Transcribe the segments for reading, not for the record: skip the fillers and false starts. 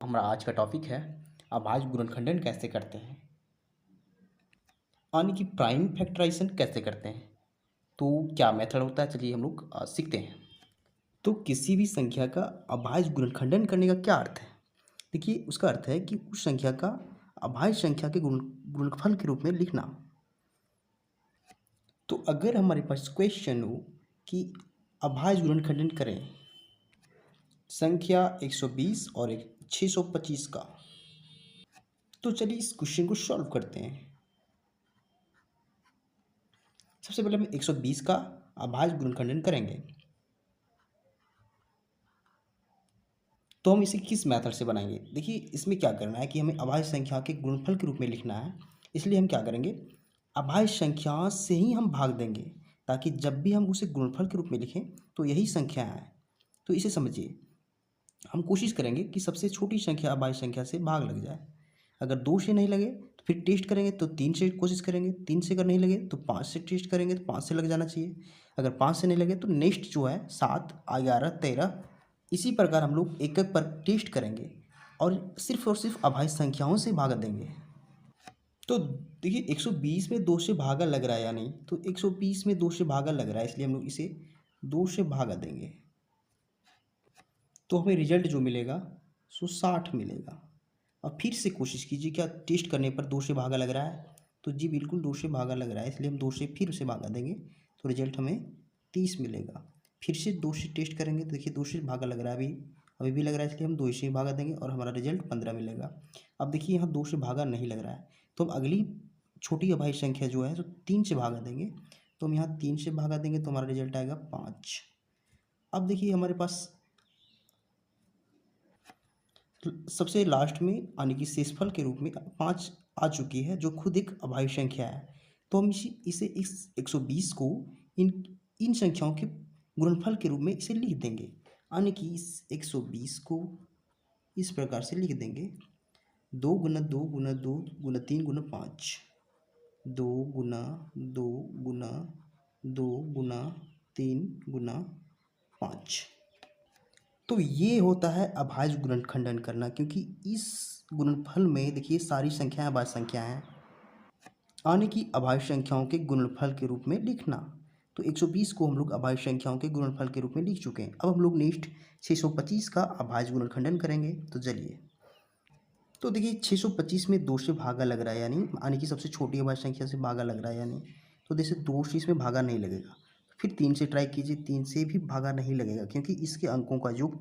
हमारा आज का टॉपिक है अभाज्य गुणनखंडन कैसे करते हैं, यानी कि प्राइम फैक्टराइजेशन कैसे करते हैं। तो क्या मेथड होता है, चलिए हम लोग सीखते हैं। तो किसी भी संख्या का अभाज्य गुणनखंडन करने का क्या अर्थ है। देखिए, उसका अर्थ है कि उस संख्या का अभाज्य संख्या के गुणनफल के रूप में लिखना। तो अगर हमारे पास क्वेश्चन हो कि अभाज्य गुणनखंडन करें संख्या 120 और 625 का, तो चलिए इस क्वेश्चन को सॉल्व करते हैं। सबसे पहले हम 120 का अभाज्य गुणनखंडन करेंगे। तो हम इसे किस मेथड से बनाएंगे। देखिए, इसमें क्या करना है कि हमें अभाज्य संख्या के गुणनफल के रूप में लिखना है। इसलिए हम क्या करेंगे, अभाज्य संख्या से ही हम भाग देंगे, ताकि जब भी हम उसे गुणनफल के रूप में लिखें तो यही संख्या है। तो इसे समझिए, हम कोशिश करेंगे कि सबसे छोटी संख्या अभाज्य संख्या से भाग लग जाए। अगर 2 से नहीं लगे तो फिर टेस्ट करेंगे, तो 3 से कोशिश करेंगे, 3 से अगर नहीं लगे तो 5 से टेस्ट करेंगे, तो 5 से लग जाना चाहिए। अगर 5 से नहीं लगे तो नेक्स्ट जो है 7, 11, 13, इसी प्रकार हम लोग एक एक पर टेस्ट करेंगे और सिर्फ अभाज्य संख्याओं से भागा देंगे। तो देखिए, 120 में 2 से भागा लग रहा है या नहीं, तो 120 में 2 से भागा लग रहा है, इसलिए हम लोग इसे 2 से भागा देंगे। तो हमें रिजल्ट जो मिलेगा सो 60 मिलेगा। अब फिर से कोशिश कीजिए, क्या टेस्ट करने पर 2 से भागा लग रहा है, तो जी बिल्कुल 2 से भागा लग रहा है, इसलिए हम 2 से फिर से भागा देंगे, तो रिजल्ट हमें 30 मिलेगा। फिर से 2 से टेस्ट करेंगे, तो देखिए 2 से भागा लग रहा है, अभी भी लग रहा है, इसलिए हम 2 से ही भागा देंगे और हमारा रिजल्ट 15 मिलेगा। अब देखिए, यहाँ 2 से भागा नहीं लग रहा है, तो हम अगली छोटी अभाज्य संख्या जो है तो 3 से भागा देंगे। तो हम यहाँ 3 से भागा देंगे तो हमारा रिजल्ट आएगा 5। अब देखिए, हमारे पास सबसे लास्ट में यानी कि शेषफल के रूप में 5 आ चुकी है, जो खुद एक अभाज्य संख्या है। तो हम इसे इस 120 को इन इन संख्याओं के गुणनफल के रूप में इसे लिख देंगे, यानी कि इस 120 को इस प्रकार से लिख देंगे, 2 गुना 2 गुना 2 गुना 3 गुना 5, 2 गुना 2 गुना 2 गुना 3 गुना 5। तो ये होता है अभाज्य गुणनखंडन करना, क्योंकि इस गुणनफल में देखिए सारी संख्याएं अभाज्य संख्याएं हैं, यानी कि अभाज्य संख्याओं के गुणनफल के रूप में लिखना। तो 120 को हम लोग अभाज्य संख्याओं के गुणनफल के रूप में लिख चुके हैं। अब हम लोग नेक्स्ट 625 का अभाज्य गुणनखंडन करेंगे। तो चलिए, तो देखिए 625 में 2 से भागा लग रहा है, यानी कि सबसे छोटी अभाज्य संख्या से भागा लग रहा है, तो जैसे 2 से इसमें भागा नहीं लगेगा। फिर 3 से ट्राई कीजिए, 3 से भी भागा नहीं लगेगा, क्योंकि इसके अंकों का योग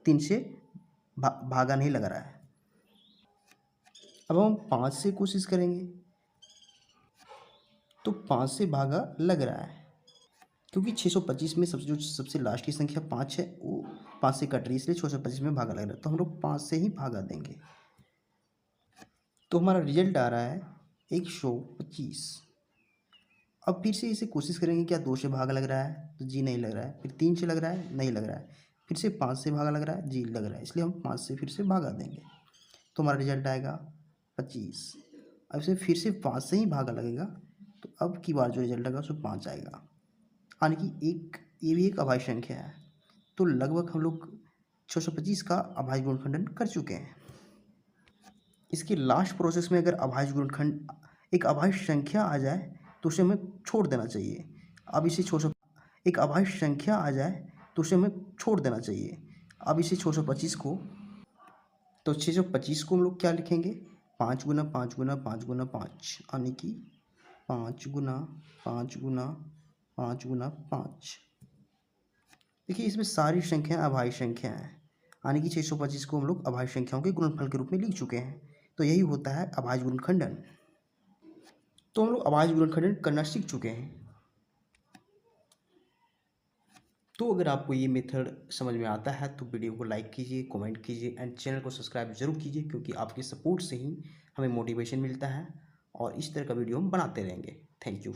3 से भागा नहीं लग रहा है। अब हम 5 से कोशिश करेंगे, तो 5 से भागा लग रहा है, क्योंकि 625 में सबसे लास्ट की संख्या 5 है, वो 5 से कट रही है, इसलिए 625 में भागा लग रहा है, तो हम लोग 5 से ही भागा देंगे। तो हमारा रिजल्ट आ रहा है 125। अब फिर से इसे कोशिश करेंगे, क्या 2 से भागा लग रहा है, तो जी नहीं लग रहा है। फिर 3 से लग रहा है, नहीं लग रहा है। फिर से 5 से भागा लग रहा है, जी लग रहा है, इसलिए हम 5 से फिर से भागा देंगे, तो हमारा रिजल्ट आएगा 25। अब इसे फिर से 5 से ही भागा लगेगा, तो अब की बार जो रिजल्ट आएगा उसमें 5 आएगा, यानी कि ये भी एक अभाज्य संख्या है। तो लगभग हम लोग 625 का अभाज्य गुणनखंडन कर चुके हैं। इसके लास्ट प्रोसेस में अगर अभाज्य गुणनखंड एक अभाज्य संख्या आ जाए तो उसे हमें छोड़ देना चाहिए। अब इसे 600 एक अभाज्य संख्या आ जाए तो उसे हमें छोड़ देना चाहिए। अब इसे 625 को, तो 625 को हम लोग क्या लिखेंगे, 5 गुना 5 गुना 5 गुना 5, यानी कि 5 गुना 5 गुना 5 गुना 5। देखिए, इसमें सारी संख्याएं अभाज्य संख्या हैं, यानी कि 625 को हम लोग अभाज्य संख्याओं के गुणनफल के रूप में लिख चुके हैं। तो यही होता है अभाज्य गुणनखंडन। तो हम लोग अभाज्य गुणनखंडन करना सीख चुके हैं। तो अगर आपको ये मेथड समझ में आता है तो वीडियो को लाइक कीजिए, कमेंट कीजिए एंड चैनल को सब्सक्राइब जरूर कीजिए, क्योंकि आपके सपोर्ट से ही हमें मोटिवेशन मिलता है और इस तरह का वीडियो हम बनाते रहेंगे। Thank you.